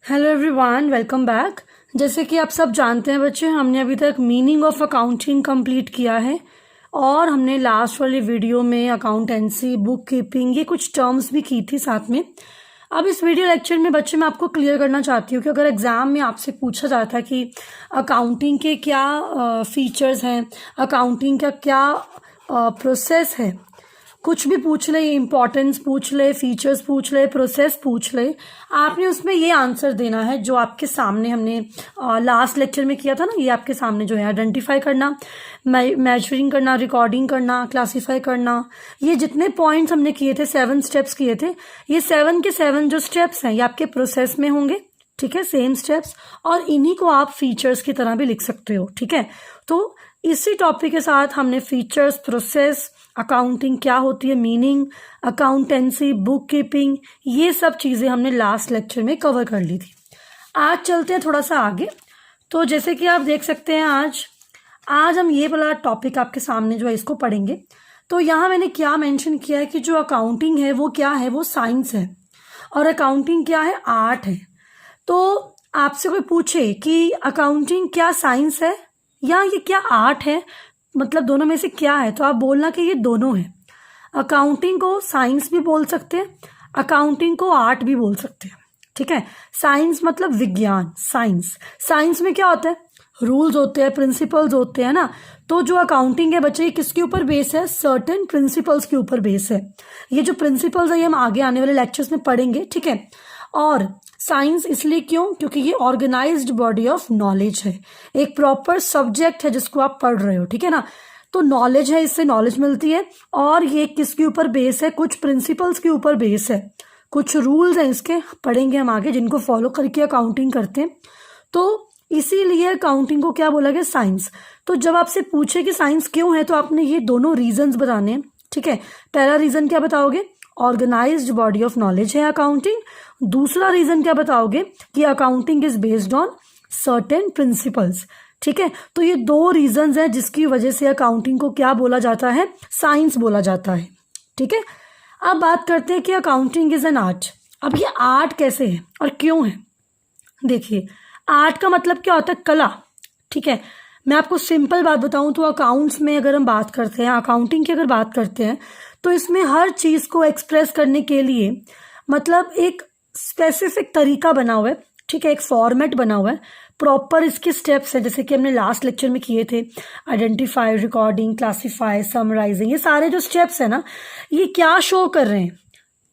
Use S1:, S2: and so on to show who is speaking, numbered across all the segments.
S1: Hello everyone, welcome back. जैसे कि आप सब जानते हैं बच्चे, हमने अभी तक मीनिंग ऑफ अकाउंटिंग कंप्लीट किया है और हमने लास्ट वाली वीडियो में अकाउंटेंसी, बुक कीपिंग, ये कुछ टर्म्स भी की थी साथ में। अब इस वीडियो लेक्चर में बच्चे मैं आपको क्लियर करना चाहती हूँ कि अगर एग्जाम में आपसे पूछा जाता है कि अकाउंटिंग के क्या फीचर्स हैं, अकाउंटिंग का क्या प्रोसेस है, कुछ भी पूछ ले, इंपॉर्टेंस पूछ ले, फीचर्स पूछ ले, प्रोसेस पूछ ले, आपने उसमें ये आंसर देना है जो आपके सामने हमने लास्ट लेक्चर में किया था ना। ये आपके सामने जो है आइडेंटिफाई करना, मेजरिंग करना, रिकॉर्डिंग करना, क्लासीफाई करना, ये जितने पॉइंट्स हमने किए थे, 7 स्टेप्स किए थे, ये 7 के 7 जो स्टेप्स हैं ये आपके प्रोसेस में होंगे। ठीक है, सेम स्टेप्स, और इन्हीं को आप फीचर्स की तरह भी लिख सकते हो। ठीक है, तो इसी टॉपिक के साथ हमने फीचर्स, प्रोसेस, अकाउंटिंग क्या होती है, मीनिंग, अकाउंटेंसी, बुक कीपिंग, ये सब चीज़ें हमने लास्ट लेक्चर में कवर कर ली थी। आज चलते हैं थोड़ा सा आगे। तो जैसे कि आप देख सकते हैं, आज हम ये वाला टॉपिक आपके सामने जो है इसको पढ़ेंगे। तो यहाँ मैंने क्या मेंशन किया है कि जो अकाउंटिंग है वो क्या है, वो साइंस है, और अकाउंटिंग क्या है, आर्ट है। तो आपसे कोई पूछे कि अकाउंटिंग क्या साइंस है या ये क्या आर्ट है, मतलब दोनों में से क्या है, तो आप बोलना कि ये दोनों है। अकाउंटिंग को साइंस भी बोल सकते हैं, अकाउंटिंग को आर्ट भी बोल सकते हैं। ठीक है, साइंस मतलब विज्ञान, साइंस में क्या होता है, रूल्स होते हैं, प्रिंसिपल्स होते हैं ना। तो जो अकाउंटिंग है बच्चे, ये किसके ऊपर बेस है, सर्टेन प्रिंसिपल्स के ऊपर बेस है। ये जो प्रिंसिपल्स है ये हम आगे आने वाले लेक्चर्स में पढ़ेंगे। ठीक है, और साइंस इसलिए क्यों, क्योंकि ये ऑर्गेनाइज्ड बॉडी ऑफ नॉलेज है, एक प्रॉपर सब्जेक्ट है जिसको आप पढ़ रहे हो। ठीक है ना, तो नॉलेज है, इससे नॉलेज मिलती है, और ये किसके ऊपर बेस है, कुछ प्रिंसिपल्स के ऊपर बेस है, कुछ रूल्स हैं इसके, पढ़ेंगे हम आगे, जिनको फॉलो करके अकाउंटिंग करते हैं। तो इसीलिए अकाउंटिंग को क्या बोला गया, साइंस। तो जब आपसे पूछे कि साइंस क्यों है, तो आपने ये दोनों रीजंस बताने हैं। ठीक है, पहला रीजन क्या बताओगे, ऑर्गेनाइज्ड बॉडी ऑफ नॉलेज है अकाउंटिंग। दूसरा रीजन क्या बताओगे कि accounting is based on certain principles. ठीक है, तो ये दो रीजंस हैं जिसकी वजह से अकाउंटिंग को क्या बोला जाता है, साइंस बोला जाता है। ठीक है, अब बात करते हैं कि अकाउंटिंग इज एन आर्ट। अब ये आर्ट कैसे है और क्यों है। देखिए, आर्ट का मतलब क्या होता है, कला। ठीक है, मैं आपको सिंपल बात बताऊं तो अकाउंट्स में अगर हम बात करते हैं, अकाउंटिंग की अगर बात करते हैं, तो इसमें हर चीज को एक्सप्रेस करने के लिए मतलब एक स्पेसिफिक तरीका बना हुआ है। ठीक है, एक फॉर्मेट बना हुआ है, प्रॉपर इसके स्टेप्स हैं, जैसे कि हमने लास्ट लेक्चर में किए थे, आइडेंटिफाई, रिकॉर्डिंग, क्लासीफाई, समराइजिंग। ये सारे जो स्टेप्स हैं ना, ये क्या शो कर रहे हैं,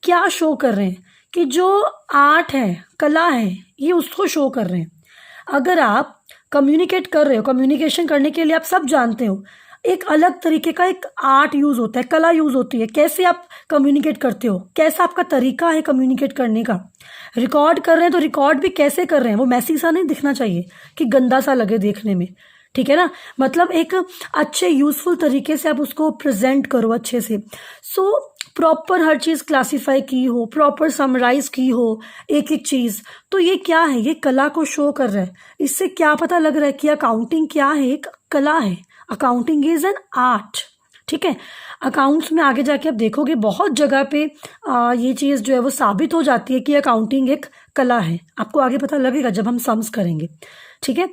S1: क्या शो कर रहे हैं कि जो आर्ट है, कला है, ये उसको शो कर रहे हैं। अगर आप कम्युनिकेट कर रहे हो, कम्युनिकेशन करने के लिए आप सब जानते हो, एक अलग तरीके का एक आर्ट यूज होता है, कला यूज होती है, कैसे आप कम्युनिकेट करते हो, कैसा आपका तरीका है कम्युनिकेट करने का। रिकॉर्ड कर रहे हैं तो रिकॉर्ड भी कैसे कर रहे हैं, वो मैसी सा नहीं दिखना चाहिए कि गंदा सा लगे देखने में। ठीक है ना, मतलब एक अच्छे यूजफुल तरीके से आप उसको प्रेजेंट करो अच्छे से। सो प्रॉपर हर चीज क्लासीफाई की हो, प्रॉपर समराइज की हो एक एक चीज। तो ये क्या है, ये कला को शो कर रहा है। इससे क्या पता लग रहा है कि अकाउंटिंग क्या है, एक कला है। Accounting is an art. ठीक है, अकाउंट्स में आगे जाके आप देखोगे बहुत जगह पे ये चीज जो है वो साबित हो जाती है कि अकाउंटिंग एक कला है। आपको आगे पता लगेगा जब हम सम्स करेंगे। ठीक है,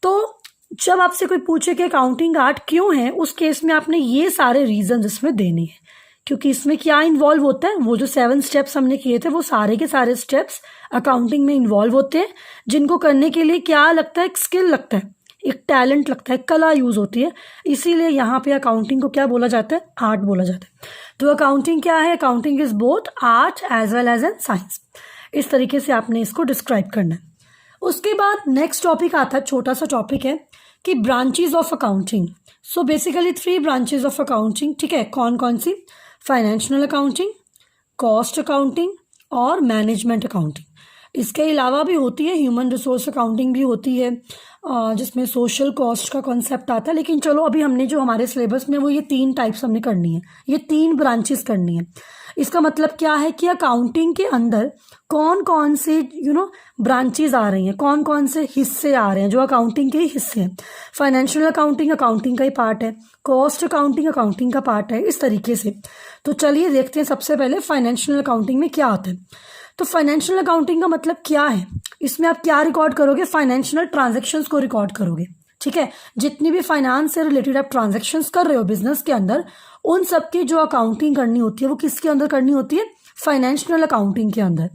S1: तो जब आपसे कोई पूछे कि अकाउंटिंग आर्ट क्यों है, उस केस में आपने ये सारे रीजन इसमें देने हैं, क्योंकि इसमें क्या इन्वॉल्व होता है, वो जो 7 स्टेप्स हमने किए थे वो सारे के सारे स्टेप्स अकाउंटिंग में इन्वॉल्व होते हैं, जिनको करने के लिए क्या लगता है, एक स्किल लगता है, एक टैलेंट लगता है, कला यूज होती है। इसीलिए यहाँ पे अकाउंटिंग को क्या बोला जाता है, आर्ट बोला जाता है। तो अकाउंटिंग क्या है, accounting is both art as well as an science. इस तरीके से आपने इसको डिस्क्राइब करना है। उसके बाद नेक्स्ट टॉपिक आता है, छोटा सा टॉपिक है कि branches of accounting. So basically 3 branches of accounting. ठीक है, कौन कौन सी, फाइनेंशियल अकाउंटिंग, कॉस्ट अकाउंटिंग और मैनेजमेंट अकाउंटिंग। इसके अलावा भी होती है ह्यूमन रिसोर्स अकाउंटिंग भी होती है, जिसमें सोशल कॉस्ट का कॉन्सेप्ट आता है। लेकिन चलो अभी हमने जो हमारे सिलेबस में वो ये 3 टाइप्स हमने करनी है, ये 3 ब्रांचेस करनी है। इसका मतलब क्या है कि अकाउंटिंग के अंदर कौन कौन से ब्रांचेस आ रही हैं, कौन कौन से हिस्से आ रहे हैं जो अकाउंटिंग के ही हिस्से हैं। फाइनेंशियल अकाउंटिंग अकाउंटिंग का ही पार्ट है, कॉस्ट अकाउंटिंग अकाउंटिंग का पार्ट है, इस तरीके से। तो चलिए देखते हैं सबसे पहले फाइनेंशियल अकाउंटिंग में क्या आता है। तो फाइनेंशियल अकाउंटिंग का मतलब क्या है, इसमें आप क्या रिकॉर्ड करोगे, फाइनेंशियल ट्रांजेक्शन्स को रिकॉर्ड करोगे, ठीक है। जितनी भी फाइनेंस से रिलेटेड आप ट्रांजेक्शन्स कर रहे हो बिजनेस के अंदर, उन सब की जो अकाउंटिंग करनी होती है वो किसके अंदर करनी होती है, फाइनेंशियल अकाउंटिंग के अंदर।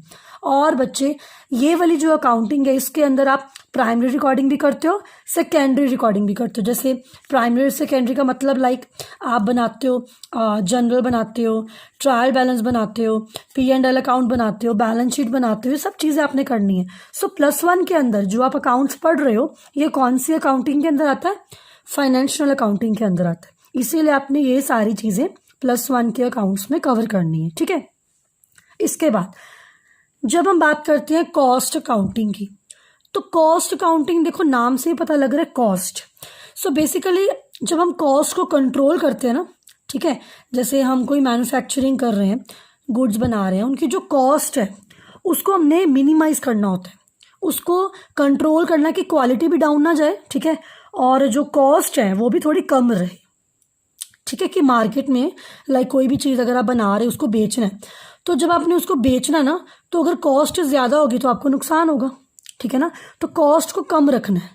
S1: और बच्चे ये वाली जो अकाउंटिंग है इसके अंदर आप प्राइमरी रिकॉर्डिंग भी करते हो, सेकेंडरी रिकॉर्डिंग भी करते हो। जैसे प्राइमरी सेकेंडरी का मतलब लाइक आप बनाते हो जनरल बनाते हो, ट्रायल बैलेंस बनाते हो, P&L अकाउंट बनाते हो, बैलेंस शीट बनाते हो, ये सब चीज़ें आपने करनी है। सो +1 के अंदर जो आप अकाउंट्स पढ़ रहे हो ये कौन सी अकाउंटिंग के अंदर आता है, फाइनेंशियल अकाउंटिंग के अंदर आता है। इसीलिए आपने ये सारी चीज़ें +1 के अकाउंट्स में कवर करनी है, ठीक है। इसके बाद जब हम बात करते हैं कॉस्ट अकाउंटिंग की, तो कॉस्ट अकाउंटिंग देखो नाम से ही पता लग रहा है कॉस्ट। सो बेसिकली जब हम कॉस्ट को कंट्रोल करते हैं ना, ठीक है, जैसे हम कोई मैन्युफैक्चरिंग कर रहे हैं, गुड्स बना रहे हैं, उनकी जो कॉस्ट है उसको हमने मिनिमाइज करना होता है, उसको कंट्रोल करना कि क्वालिटी भी डाउन ना जाए, ठीक है, और जो कॉस्ट है वो भी थोड़ी कम रहे, ठीक है। कि मार्केट में लाइक कोई भी चीज़ अगर आप बना रहे हो उसको बेचना है, तो जब आपने उसको बेचना ना, तो अगर कॉस्ट ज़्यादा होगी तो आपको नुकसान होगा, ठीक है ना। तो कॉस्ट को कम रखना है,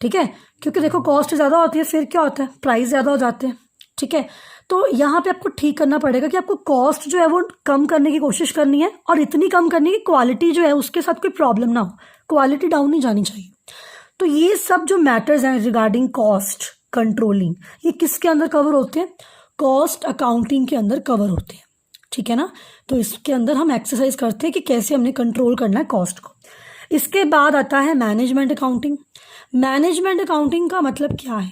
S1: ठीक है, क्योंकि देखो कॉस्ट ज़्यादा होती है फिर क्या होता है, प्राइस ज़्यादा हो जाते हैं, ठीक है। तो यहाँ पे आपको ठीक करना पड़ेगा कि आपको कॉस्ट जो है वो कम करने की कोशिश करनी है, और इतनी कम करनी है कि क्वालिटी जो है उसके साथ कोई प्रॉब्लम ना हो, क्वालिटी डाउन नहीं जानी चाहिए। तो ये सब जो मैटर्स हैं रिगार्डिंग कॉस्ट कंट्रोलिंग, ये किसके अंदर कवर होते हैं, कॉस्ट अकाउंटिंग के अंदर कवर होते हैं, ठीक है ना। तो इसके अंदर हम एक्सरसाइज करते हैं कि कैसे हमने कंट्रोल करना है कॉस्ट को। इसके बाद आता है मैनेजमेंट अकाउंटिंग। मैनेजमेंट अकाउंटिंग का मतलब क्या है,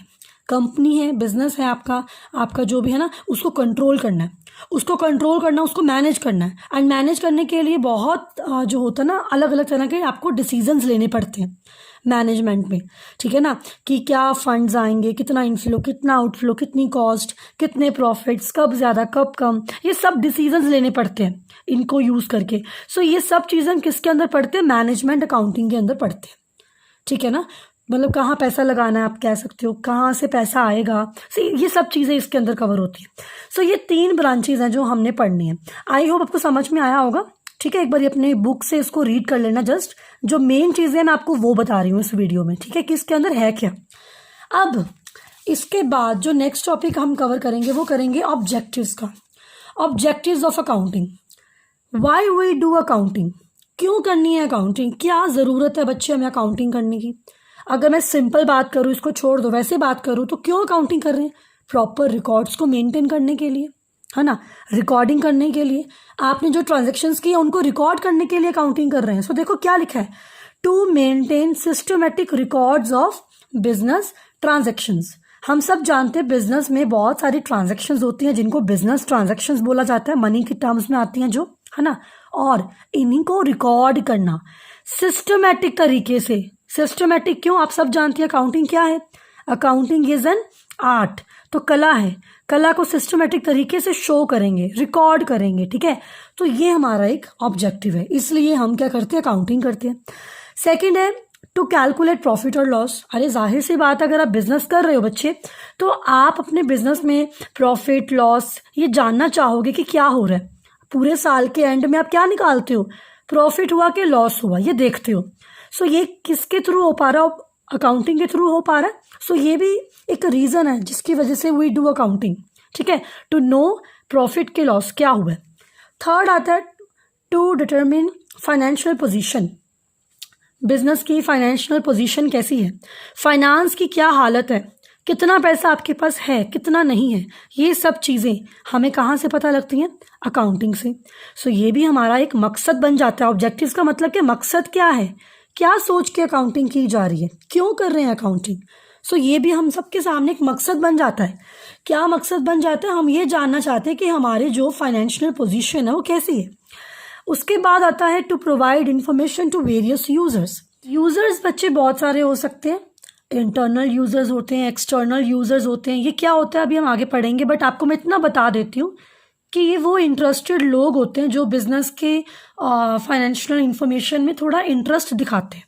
S1: कंपनी है, बिजनेस है आपका जो भी है ना, उसको कंट्रोल करना है, उसको मैनेज करना है। एंड मैनेज करने के लिए बहुत जो होता है ना, अलग अलग तरह के आपको डिसीजंस लेने पड़ते हैं मैनेजमेंट में, ठीक है ना, कि क्या फंड्स आएंगे, कितना इनफ्लो, कितना आउटफ्लो, कितनी कॉस्ट, कितने प्रॉफिट्स, कब ज़्यादा कब कम, ये सब डिसीजंस लेने पड़ते हैं इनको यूज़ करके। सो ये सब चीज़ें किसके अंदर पढ़ते हैं, मैनेजमेंट अकाउंटिंग के अंदर पढ़ते हैं, ठीक है ना। मतलब कहाँ पैसा लगाना है आप कह सकते हो, कहाँ से पैसा आएगा, सो ये सब चीज़ें इसके अंदर कवर होती है। सो ये 3 ब्रांचेज हैं जो हमने पढ़नी है। आई होप आपको समझ में आया होगा, ठीक है। एक बार अपने बुक से इसको रीड कर लेना, जस्ट जो मेन चीज़ें मैं आपको वो बता रही हूँ इस वीडियो में, ठीक है, कि इसके अंदर है क्या। अब इसके बाद जो नेक्स्ट टॉपिक हम कवर करेंगे वो करेंगे ऑब्जेक्टिव्स का, objectives of accounting. Why we do accounting, क्यों करनी है अकाउंटिंग, क्या ज़रूरत है बच्चे हमें अकाउंटिंग करने की। अगर मैं सिंपल बात करूँ, इसको छोड़ दो, वैसे बात करूँ तो क्यों अकाउंटिंग कर रहे हैं, प्रॉपर रिकॉर्ड्स को मेंटेन करने के लिए, है ना, रिकॉर्डिंग करने के लिए। आपने जो ट्रांजेक्शन्स किए उनको रिकॉर्ड करने के लिए अकाउंटिंग कर रहे हैं। सो देखो क्या लिखा है, to maintain systematic records of business transactions. हम सब जानते हैं बिजनेस में बहुत सारी ट्रांजेक्शन्स होती हैं जिनको बिजनेस ट्रांजेक्शन्स बोला जाता है, मनी के टर्म्स में आती हैं जो, है ना, और इन्हीं को रिकॉर्ड करना सिस्टमेटिक तरीके से। सिस्टमेटिक क्यों, आप सब जानते हैं अकाउंटिंग क्या है, अकाउंटिंग इज एन आर्ट, तो कला है, कला को सिस्टमेटिक तरीके से शो करेंगे, रिकॉर्ड करेंगे, ठीक है। तो ये हमारा एक ऑब्जेक्टिव है, इसलिए हम क्या करते हैं, अकाउंटिंग करते हैं। सेकंड है टू कैलकुलेट प्रॉफिट और लॉस। अरे जाहिर सी बात है, अगर आप बिजनेस कर रहे हो बच्चे, तो आप अपने बिजनेस में प्रॉफिट लॉस ये जानना चाहोगे कि क्या हो रहा है। पूरे साल के एंड में आप क्या निकालते हो, प्रॉफिट हुआ कि लॉस हुआ, ये देखते हो। सो ये किसके थ्रू हो पा रहा हो, अकाउंटिंग के थ्रू हो पा रहा है। सो ये भी एक रीज़न है जिसकी वजह से वी डू अकाउंटिंग, ठीक है, टू नो प्रॉफिट के लॉस क्या हुआ है। थर्ड आता है to determine financial position. Business की फाइनेंशियल पोजीशन कैसी है, फाइनेंस की क्या हालत है, कितना पैसा आपके पास है, कितना नहीं है, ये सब चीज़ें हमें कहाँ से पता लगती हैं, अकाउंटिंग से। सो ये भी हमारा एक मकसद बन जाता है। ऑब्जेक्टिव्स का मतलब कि मकसद क्या है, क्या सोच के अकाउंटिंग की जा रही है, क्यों कर रहे हैं अकाउंटिंग। सो ये भी हम सबके सामने एक मकसद बन जाता है। क्या मकसद बन जाता है, हम ये जानना चाहते हैं कि हमारे जो फाइनेंशियल पोजीशन है वो कैसी है। उसके बाद आता है to provide information to various users. Users बच्चे बहुत सारे हो सकते हैं, इंटरनल यूजर्स होते हैं, एक्सटर्नल यूजर्स होते हैं। ये क्या होता है अभी हम आगे पढ़ेंगे, बट आपको मैं इतना बता देती हूँ कि ये वो इंटरेस्टेड लोग होते हैं जो बिजनेस के फाइनेंशियल इंफॉर्मेशन में थोड़ा इंटरेस्ट दिखाते हैं,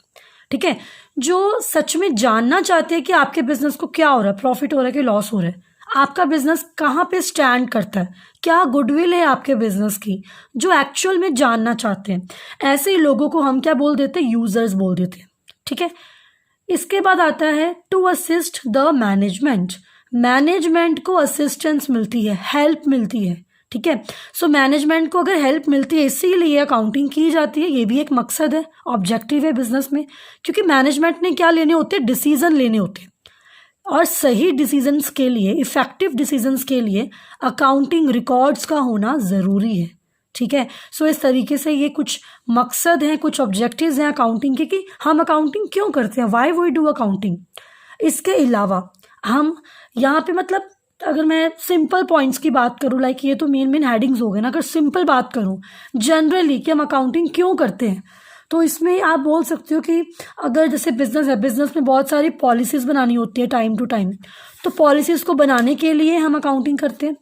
S1: ठीक है, जो सच में जानना चाहते हैं कि आपके बिजनेस को क्या हो रहा है, प्रॉफिट हो रहा है कि लॉस हो रहा है, आपका बिजनेस कहाँ पे स्टैंड करता है, क्या गुडविल है आपके बिजनेस की, जो एक्चुअल में जानना चाहते हैं। ऐसे ही लोगों को हम क्या बोल देते हैं, यूजर्स बोल देते हैं। ठीक है, इसके बाद आता है to assist the management. Management को असिस्टेंस मिलती है, हेल्प मिलती है। ठीक है, सो मैनेजमेंट को अगर हेल्प मिलती है, इसीलिए अकाउंटिंग की जाती है। ये भी एक मकसद है, ऑब्जेक्टिव है बिजनेस में, क्योंकि मैनेजमेंट ने क्या लेने होते हैं, डिसीजन लेने होते हैं। और सही डिसीजंस के लिए, इफेक्टिव डिसीजंस के लिए अकाउंटिंग रिकॉर्ड्स का होना ज़रूरी है। ठीक है, सो इस तरीके से ये कुछ मकसद हैं, कुछ ऑब्जेक्टिव्स हैं अकाउंटिंग के, कि हम अकाउंटिंग क्यों करते हैं, वाई वी डू अकाउंटिंग। इसके अलावा हम यहाँ पे मतलब अगर मैं सिंपल पॉइंट्स की बात करूँ, लाइक ये तो मेन हेडिंग्स हो गए ना, अगर सिंपल बात करूँ जनरली कि हम अकाउंटिंग क्यों करते हैं, तो इसमें आप बोल सकते हो कि अगर जैसे बिजनेस है, बिजनेस में बहुत सारी पॉलिसीज़ बनानी होती है टाइम टू टाइम, तो पॉलिसीज़ को बनाने के लिए हम अकाउंटिंग करते हैं।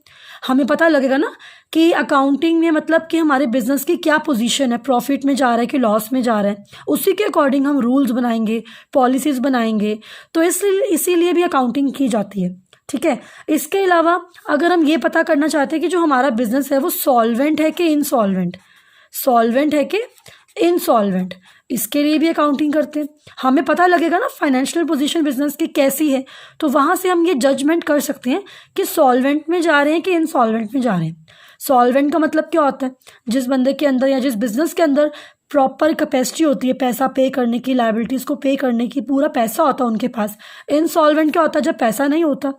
S1: हमें पता लगेगा ना कि अकाउंटिंग में मतलब कि हमारे बिजनेस की क्या पोजीशन है, प्रॉफिट में जा रहा है कि लॉस में जा रहा है, उसी के अकॉर्डिंग हम रूल्स बनाएंगे, पॉलिसीज़ बनाएंगे। तो इसीलिए भी अकाउंटिंग की जाती है। ठीक है, इसके अलावा अगर हम ये पता करना चाहते हैं कि जो हमारा बिजनेस है वो सॉल्वेंट है कि इनसॉल्वेंट, सॉल्वेंट है कि इनसॉल्वेंट, इसके लिए भी अकाउंटिंग करते हैं। हमें पता लगेगा ना फाइनेंशियल पोजीशन बिजनेस की कैसी है, तो वहाँ से हम ये जजमेंट कर सकते हैं कि सॉल्वेंट में जा रहे हैं कि इनसॉल्वेंट में जा रहे हैं। सॉल्वेंट का मतलब क्या होता है, जिस बंदे के अंदर या जिस बिजनेस के अंदर प्रॉपर कैपेसिटी होती है पैसा पे करने की, लायबिलिटीज़ को पे करने की, पूरा पैसा होता है उनके पास। इनसॉल्वेंट क्या होता है, जब पैसा नहीं होता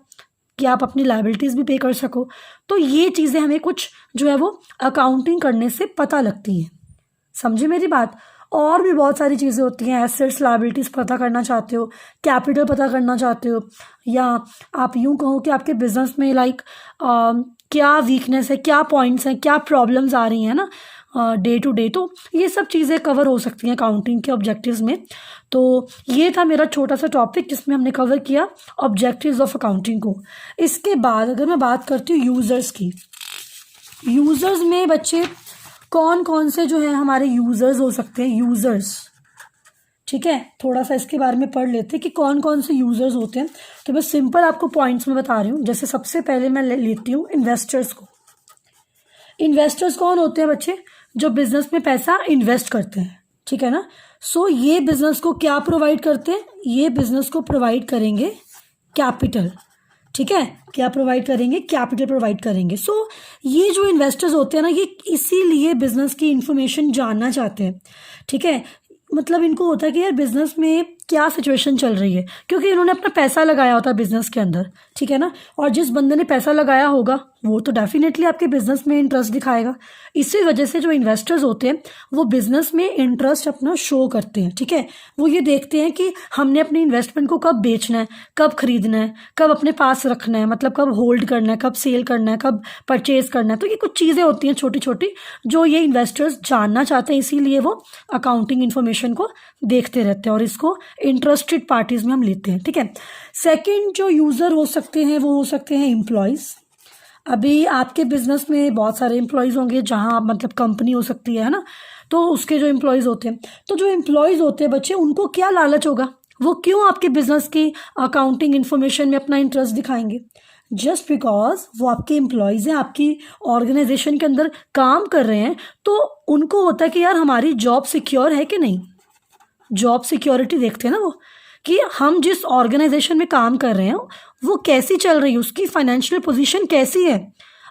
S1: कि आप अपनी लायबिलिटीज़ भी पे कर सको। तो ये चीज़ें हमें कुछ जो है वो अकाउंटिंग करने से पता लगती हैं। समझे मेरी बात। और भी बहुत सारी चीज़ें होती हैं, एसेट्स लायबिलिटीज़ पता करना चाहते हो, कैपिटल पता करना चाहते हो, या आप यूँ कहो कि आपके बिजनेस में लाइक क्या वीकनेस है, क्या पॉइंट्स हैं, क्या प्रॉब्लम्स आ रही हैं ना डे टू डे, तो ये सब चीज़ें कवर हो सकती हैं अकाउंटिंग के ऑब्जेक्टिव्स में। तो ये था मेरा छोटा सा टॉपिक जिसमें हमने कवर किया ऑब्जेक्टिव्स ऑफ अकाउंटिंग को। इसके बाद अगर मैं बात करती हूँ यूज़र्स की, यूज़र्स में बच्चे कौन कौन से जो है हमारे यूज़र्स हो सकते हैं, यूज़र्स। ठीक है, थोड़ा सा इसके बारे में पढ़ लेते हैं कि कौन कौन से यूज़र्स होते हैं। तो मैं सिंपल आपको पॉइंट्स में बता रही हूँ। जैसे सबसे पहले मैं लेती हूँ इन्वेस्टर्स को। इन्वेस्टर्स कौन होते हैं बच्चे, जो बिजनेस में पैसा इन्वेस्ट करते हैं। ठीक है ना, सो ये बिजनेस को क्या प्रोवाइड करते हैं, ये बिजनेस को प्रोवाइड करेंगे कैपिटल। ठीक है, क्या प्रोवाइड करेंगे, कैपिटल प्रोवाइड करेंगे। सो ये जो इन्वेस्टर्स होते हैं ना, ये इसीलिए बिजनेस की इंफॉर्मेशन जानना चाहते हैं। ठीक है, मतलब इनको होता है कि यार बिजनेस में क्या सिचुएशन चल रही है, क्योंकि इन्होंने अपना पैसा लगाया होता है बिजनेस के अंदर। ठीक है ना, और जिस बंदे ने पैसा लगाया होगा वो तो डेफिनेटली आपके बिजनेस में इंटरेस्ट दिखाएगा। इसी वजह से जो इन्वेस्टर्स होते हैं वो बिजनेस में इंटरेस्ट अपना शो करते हैं। ठीक है, वो ये देखते हैं कि हमने अपनी इन्वेस्टमेंट को कब बेचना है, कब खरीदना है, कब अपने पास रखना है, मतलब कब होल्ड करना है, कब सेल करना है, कब परचेज करना है। तो ये कुछ चीज़ें होती हैं छोटी छोटी जो ये इन्वेस्टर्स जानना चाहते हैं, इसीलिए वो अकाउंटिंग इन्फॉर्मेशन को देखते रहते हैं और इसको इंटरेस्टेड पार्टीज में हम लेते हैं। ठीक है, सेकंड जो यूज़र हो सकते हैं वो हो सकते हैं एम्प्लॉयज़। अभी आपके बिजनेस में बहुत सारे एम्प्लॉयज़ होंगे, जहाँ मतलब कंपनी हो सकती है ना, तो उसके जो एम्प्लॉयज़ होते हैं, तो जो एम्प्लॉयज़ होते हैं बच्चे, उनको क्या लालच होगा, वो क्यों आपके बिजनेस की अकाउंटिंग इन्फॉर्मेशन में अपना इंटरेस्ट दिखाएंगे, जस्ट बिकॉज वो आपके एम्प्लॉयज़ हैं, आपकी ऑर्गेनाइजेशन के अंदर काम कर रहे हैं, तो उनको होता है कि यार हमारी जॉब सिक्योर है कि नहीं। जॉब सिक्योरिटी देखते हैं ना वो, कि हम जिस ऑर्गेनाइजेशन में काम कर रहे हैं वो कैसी चल रही है, उसकी फाइनेंशियल पोजीशन कैसी है।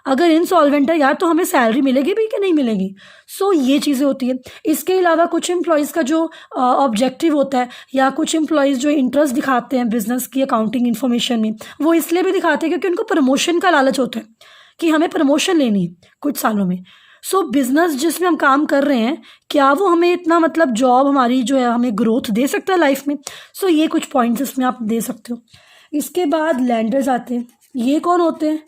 S1: अगर इनसॉल्वेंट है यार तो हमें सैलरी मिलेगी भी कि नहीं मिलेगी। सो ये चीज़ें होती है। इसके अलावा कुछ एम्प्लॉयज़ का जो ऑब्जेक्टिव होता है, या कुछ एम्प्लॉयज़ जो इंटरेस्ट दिखाते हैं बिजनेस की अकाउंटिंग इन्फॉर्मेशन में, वो इसलिए भी दिखाते हैं क्योंकि उनको प्रमोशन का लालच होता है कि हमें प्रमोशन लेनी है कुछ सालों में। सो बिजनेस जिसमें हम काम कर रहे हैं, क्या वो हमें इतना मतलब जॉब हमारी जो है हमें ग्रोथ दे सकता है लाइफ में। सो ये कुछ पॉइंट्स इसमें आप दे सकते हो। इसके बाद लैंडर्स आते हैं। ये कौन होते हैं,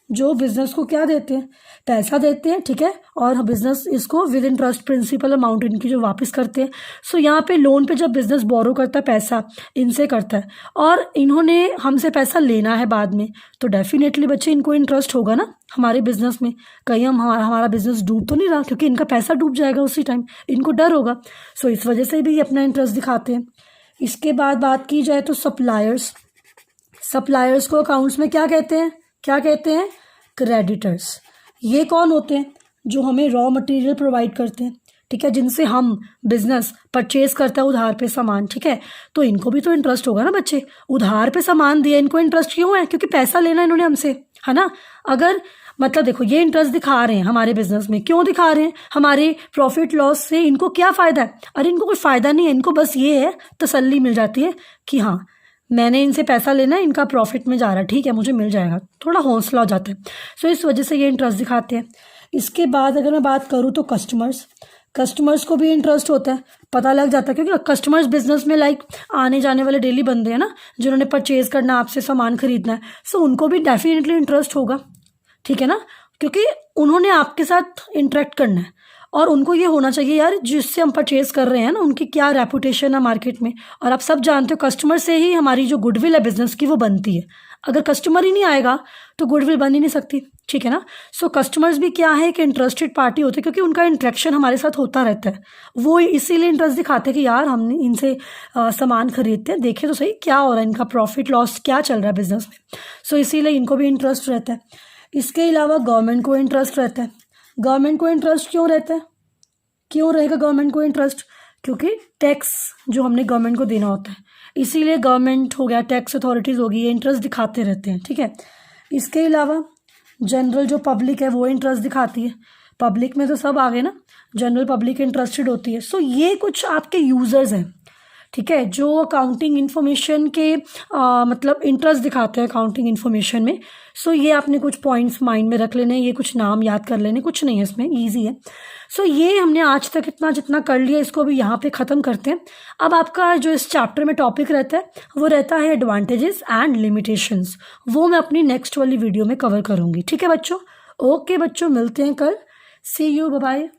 S1: जो बिजनेस को क्या देते हैं, पैसा देते हैं। ठीक है, और बिजनेस इसको विद इंटरेस्ट प्रिंसिपल अमाउंट इनकी जो वापस करते हैं। सो यहाँ पे लोन पे जब बिजनेस बोरो करता है पैसा, इनसे करता है, और इन्होंने हमसे पैसा लेना है बाद में, तो डेफिनेटली बच्चे इनको इंटरेस्ट होगा ना हमारे बिजनेस में, कहीं हमारा बिजनेस डूब तो नहीं रहा, क्योंकि इनका पैसा डूब जाएगा उसी टाइम, इनको डर होगा। सो इस वजह से भी अपना इंटरेस्ट दिखाते हैं। इसके बाद बात की जाए तो सप्लायर्स। सप्लायर्स को अकाउंट्स में क्या कहते हैं, क्या कहते हैं? क्रेडिटर्स। ये कौन होते हैं? जो हमें रॉ मटेरियल प्रोवाइड करते हैं, ठीक है, जिनसे हम बिजनेस परचेज करता है उधार पे सामान, ठीक है, तो इनको भी तो इंटरेस्ट होगा ना बच्चे। उधार पे सामान दिया, इनको इंटरेस्ट क्यों है? क्योंकि पैसा लेना इन्होंने हमसे, है ना। अगर मतलब देखो ये इंटरेस्ट दिखा रहे हैं हमारे बिजनेस में, क्यों दिखा रहे हैं? हमारे प्रॉफिट लॉस से इनको क्या फ़ायदा है? अरे इनको कोई फ़ायदा नहीं है, इनको बस ये है, तसल्ली मिल जाती है कि हाँ मैंने इनसे पैसा लेना है, इनका प्रॉफिट में जा रहा है, ठीक है, मुझे मिल जाएगा, थोड़ा हौसला हो जाता है। सो इस वजह से ये इंटरेस्ट दिखाते हैं। इसके बाद अगर मैं बात करूँ तो कस्टमर्स को भी इंटरेस्ट होता है, पता लग जाता है, क्योंकि कस्टमर्स बिजनेस में लाइक आने जाने वाले डेली बंदे हैं ना, जिन्होंने परचेज करना, आपसे सामान खरीदना है, सो उनको भी डेफिनेटली इंटरेस्ट होगा, ठीक है ना, क्योंकि उन्होंने आपके साथ इंटरेक्ट करना है और उनको ये होना चाहिए यार जिससे हम परचेज कर रहे हैं ना उनकी क्या रेपुटेशन है मार्केट में। और आप सब जानते हो कस्टमर से ही हमारी जो गुडविल है बिजनेस की वो बनती है। अगर कस्टमर ही नहीं आएगा तो गुडविल बन ही नहीं सकती, ठीक है ना। सो कस्टमर्स भी क्या है, एक इंटरेस्टेड पार्टी होते हैं, क्योंकि उनका इंटरेक्शन हमारे साथ होता रहता है। वो इसीलिए इंटरेस्ट दिखाते हैं कि यार हमने इनसे सामान खरीदते हैं, देखे तो सही क्या हो रहा है, इनका प्रॉफिट लॉस क्या चल रहा है बिजनेस में। सो इसीलिए इनको भी इंटरेस्ट रहता है। इसके अलावा गवर्नमेंट को इंटरेस्ट रहता है। गवर्नमेंट को इंटरेस्ट क्यों रहता है? क्यों रहेगा गवर्नमेंट को इंटरेस्ट? क्योंकि टैक्स जो हमने गवर्नमेंट को देना होता है, इसीलिए गवर्नमेंट हो गया, टैक्स अथॉरिटीज़ होगी, ये इंटरेस्ट दिखाते रहते हैं, ठीक है। इसके अलावा जनरल जो पब्लिक है वो इंटरेस्ट दिखाती है। पब्लिक में तो सब आ गए ना, जनरल पब्लिक इंटरेस्टेड होती है। सो ये कुछ आपके यूज़र्स हैं, ठीक है, जो अकाउंटिंग इन्फॉर्मेशन के मतलब इंटरेस्ट दिखाते हैं अकाउंटिंग इन्फॉर्मेशन में। सो ये आपने कुछ पॉइंट्स माइंड में रख लेने, ये कुछ नाम याद कर लेने, कुछ नहीं है इसमें, इजी है। सो ये हमने आज तक इतना जितना कर लिया, इसको भी यहाँ पे ख़त्म करते हैं। अब आपका जो इस चैप्टर में टॉपिक रहता है वो रहता है एडवांटेजेस एंड लिमिटेशंस। वो मैं अपनी नेक्स्ट वाली वीडियो में कवर करूँगी, ठीक है बच्चों। ओके बच्चों, मिलते हैं कल। सी यू, बाय बाय।